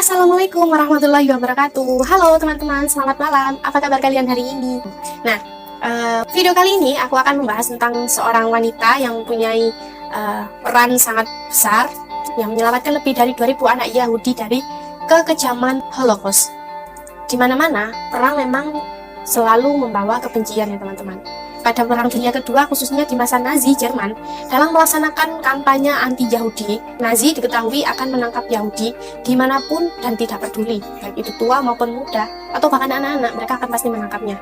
Assalamualaikum warahmatullahi wabarakatuh. Halo teman-teman, selamat malam. Apa kabar kalian hari ini? Nah, video kali ini aku akan membahas tentang seorang wanita yang mempunyai peran sangat besar yang menyelamatkan lebih dari 2000 anak Yahudi dari kekejaman Holocaust. Di mana-mana, perang memang selalu membawa kebencian ya teman-teman. Pada Perang Dunia Kedua, khususnya di masa Nazi Jerman, dalam melaksanakan kampanye anti-Yahudi, Nazi diketahui akan menangkap Yahudi dimanapun dan tidak peduli, baik itu tua maupun muda, atau bahkan anak-anak, mereka akan pasti menangkapnya.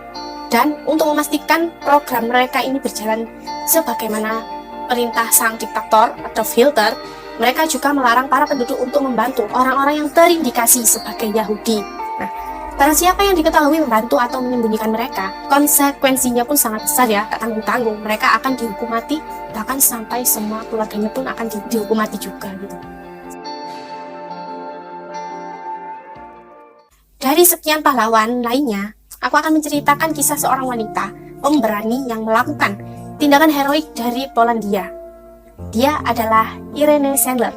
Dan untuk memastikan program mereka ini berjalan sebagaimana perintah sang diktator atau Hitler, mereka juga melarang para penduduk untuk membantu orang-orang yang terindikasi sebagai Yahudi. Nah, barang siapa yang diketahui membantu atau menyembunyikan mereka, konsekuensinya pun sangat besar ya, tak tanggung-tanggung. Mereka akan dihukum mati, bahkan sampai semua keluarganya pun akan dihukum mati juga gitu. Dari sekian pahlawan lainnya, aku akan menceritakan kisah seorang wanita pemberani yang melakukan tindakan heroik dari Polandia. Dia adalah Irene Sendler.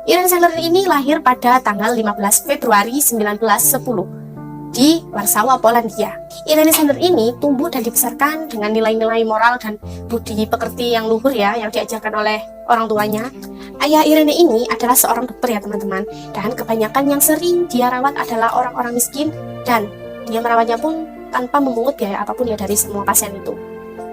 Irene Sendler ini lahir pada tanggal 15 Februari 1910 di Warsawa, Polandia. Irene Sendler ini tumbuh dan dibesarkan dengan nilai-nilai moral dan budi pekerti yang luhur ya, yang diajarkan oleh orang tuanya. Ayah Irene ini adalah seorang dokter ya teman-teman, dan kebanyakan yang sering dia rawat adalah orang-orang miskin, dan dia merawatnya pun tanpa memungut biaya apapun ya dari semua pasien itu.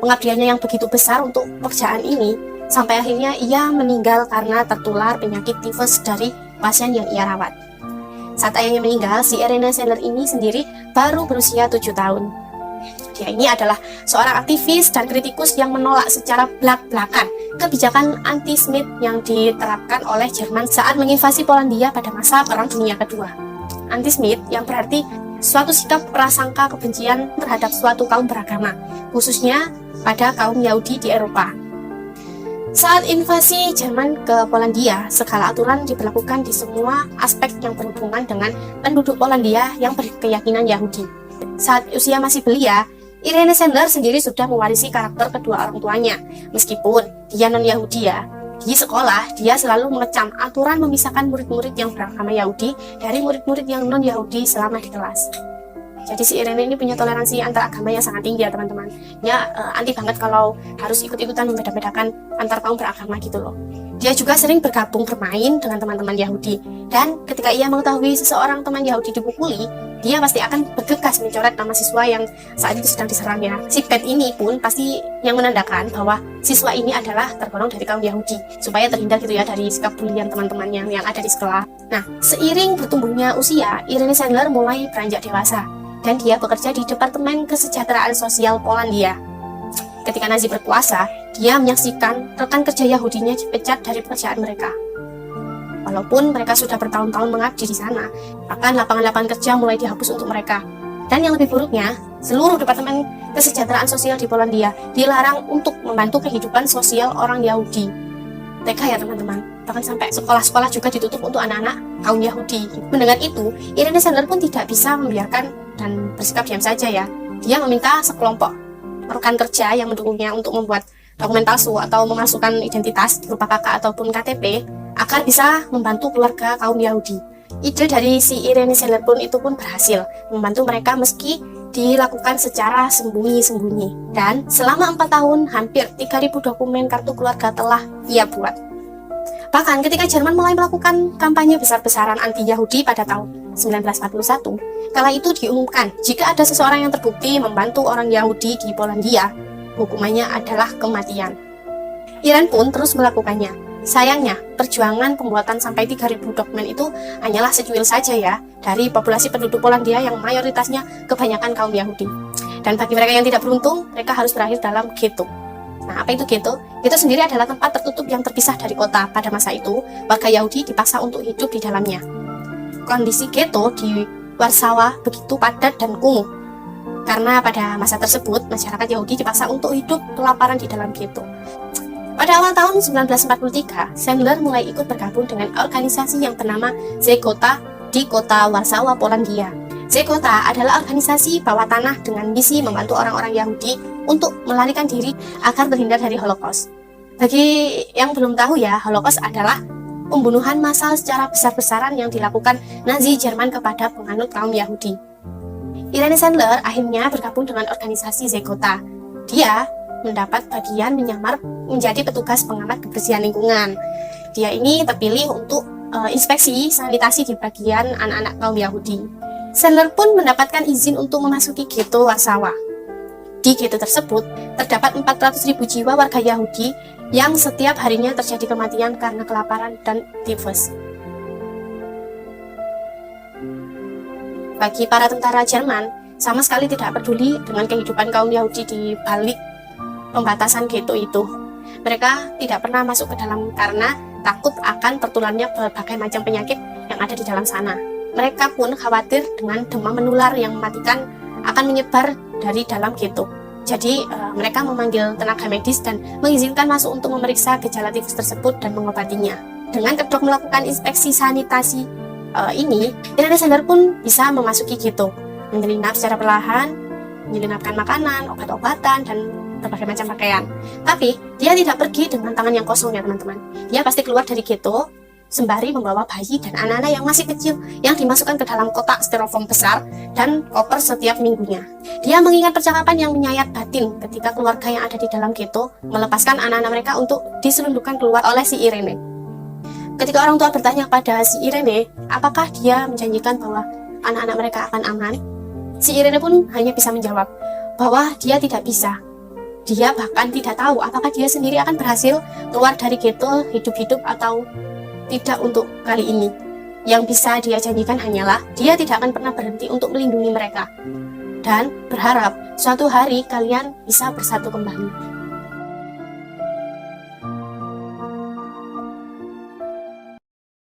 Pengabdiannya yang begitu besar untuk pekerjaan ini, sampai akhirnya ia meninggal karena tertular penyakit tifus dari pasien yang ia rawat. Saat ayahnya meninggal, si Irene Sendler ini sendiri baru berusia 7 tahun. Dia ini adalah seorang aktivis dan kritikus yang menolak secara belak-belakan kebijakan anti-Semit yang diterapkan oleh Jerman saat menginvasi Polandia pada masa Perang Dunia Kedua. Anti-Semit yang berarti suatu sikap prasangka kebencian terhadap suatu kaum beragama, khususnya pada kaum Yahudi di Eropa. Saat invasi Jerman ke Polandia, segala aturan diberlakukan di semua aspek yang berhubungan dengan penduduk Polandia yang berkeyakinan Yahudi. Saat usia masih belia, Irene Sendler sendiri sudah mewarisi karakter kedua orang tuanya. Meskipun dia non-Yahudi ya, di sekolah dia selalu mengecam aturan memisahkan murid-murid yang beragama Yahudi dari murid-murid yang non-Yahudi selama di kelas. Jadi si Irene ini punya toleransi antar agama yang sangat tinggi ya teman-teman. Dia anti banget kalau harus ikut-ikutan membeda-bedakan antar kaum beragama gitu loh. Dia juga sering bergabung bermain dengan teman-teman Yahudi. Dan ketika ia mengetahui seseorang teman Yahudi dipukuli, dia pasti akan bergegas mencoret nama siswa yang saat itu sedang diserang ya. Si pet ini pun pasti yang menandakan bahwa siswa ini adalah tergolong dari kaum Yahudi, supaya terhindar gitu ya dari sikap bulian teman-temannya yang ada di sekolah. Nah, seiring bertumbuhnya usia, Irene Sendler mulai beranjak dewasa. Dan dia bekerja di Departemen Kesejahteraan Sosial Polandia. Ketika Nazi berkuasa, dia menyaksikan rekan kerja Yahudinya dipecat dari pekerjaan mereka. Walaupun mereka sudah bertahun-tahun mengabdi di sana, bahkan lapangan-lapangan kerja mulai dihapus untuk mereka. Dan yang lebih buruknya, seluruh Departemen Kesejahteraan Sosial di Polandia dilarang untuk membantu kehidupan sosial orang Yahudi. Tega ya teman-teman, bahkan sampai sekolah-sekolah juga ditutup untuk anak-anak kaum Yahudi. Mendengar itu, Irene Sendler pun tidak bisa membiarkan dan bersikap diam saja ya. Dia meminta sekelompok rekan kerja yang mendukungnya untuk membuat dokumen palsu atau memasukkan identitas berupa KK ataupun KTP agar bisa membantu keluarga kaum Yahudi. Ide dari si Irene Sendler pun berhasil membantu mereka meski dilakukan secara sembunyi-sembunyi. Dan selama 4 tahun, hampir 3.000 dokumen kartu keluarga telah ia buat. Bahkan ketika Jerman mulai melakukan kampanye besar-besaran anti-Yahudi pada tahun 1941, kala itu diumumkan jika ada seseorang yang terbukti membantu orang Yahudi di Polandia, hukumannya adalah kematian. Irene pun terus melakukannya. Sayangnya, perjuangan pembuatan sampai 3.000 dokumen itu hanyalah secuil saja ya dari populasi penduduk Polandia yang mayoritasnya kebanyakan kaum Yahudi. Dan bagi mereka yang tidak beruntung, mereka harus berakhir dalam ghetto. Nah, apa itu ghetto? Ghetto sendiri adalah tempat tertutup yang terpisah dari kota. Pada masa itu, warga Yahudi dipaksa untuk hidup di dalamnya. Kondisi ghetto di Warsawa begitu padat dan kumuh. Karena pada masa tersebut, masyarakat Yahudi dipaksa untuk hidup kelaparan di dalam ghetto. Pada awal tahun 1943, Sendler mulai ikut bergabung dengan organisasi yang bernama Zegota di kota Warsawa, Polandia. Zegota adalah organisasi bawah tanah dengan misi membantu orang-orang Yahudi untuk melarikan diri agar terhindar dari Holocaust. Bagi yang belum tahu ya, Holocaust adalah pembunuhan massal secara besar-besaran yang dilakukan Nazi Jerman kepada penganut kaum Yahudi. Irene Sandler akhirnya bergabung dengan organisasi Zegota. Dia mendapat bagian menyamar menjadi petugas pengamat kebersihan lingkungan. Dia ini terpilih untuk inspeksi sanitasi di bagian anak-anak kaum Yahudi. Sandler pun mendapatkan izin untuk memasuki ghetto Warsawa. Di ghetto tersebut, terdapat 400.000 jiwa warga Yahudi yang setiap harinya terjadi kematian karena kelaparan dan tifus. Bagi para tentara Jerman, sama sekali tidak peduli dengan kehidupan kaum Yahudi di balik pembatasan ghetto itu. Mereka tidak pernah masuk ke dalam karena takut akan tertularnya berbagai macam penyakit yang ada di dalam sana. Mereka pun khawatir dengan demam menular yang mematikan akan menyebar dari dalam ghetto. Jadi mereka memanggil tenaga medis dan mengizinkan masuk untuk memeriksa gejala tifus tersebut dan mengobatinya. Dengan kedok melakukan inspeksi sanitasi ini, Irene Sandler pun bisa memasuki ghetto, menyelinap secara perlahan, menyelinapkan makanan, obat-obatan, dan berbagai macam pakaian. Tapi dia tidak pergi dengan tangan yang kosong ya teman-teman. Dia pasti keluar dari ghetto sembari membawa bayi dan anak-anak yang masih kecil yang dimasukkan ke dalam kotak styrofoam besar dan koper setiap minggunya. Dia mengingat percakapan yang menyayat batin ketika keluarga yang ada di dalam ghetto melepaskan anak-anak mereka untuk diselundupkan keluar oleh si Irene. Ketika orang tua bertanya pada si Irene, apakah dia menjanjikan bahwa anak-anak mereka akan aman? Si Irene pun hanya bisa menjawab bahwa dia tidak bisa. Dia bahkan tidak tahu apakah dia sendiri akan berhasil keluar dari ghetto hidup-hidup atau tidak untuk kali ini. Yang bisa dia janjikan hanyalah dia tidak akan pernah berhenti untuk melindungi mereka dan berharap suatu hari kalian bisa bersatu kembali.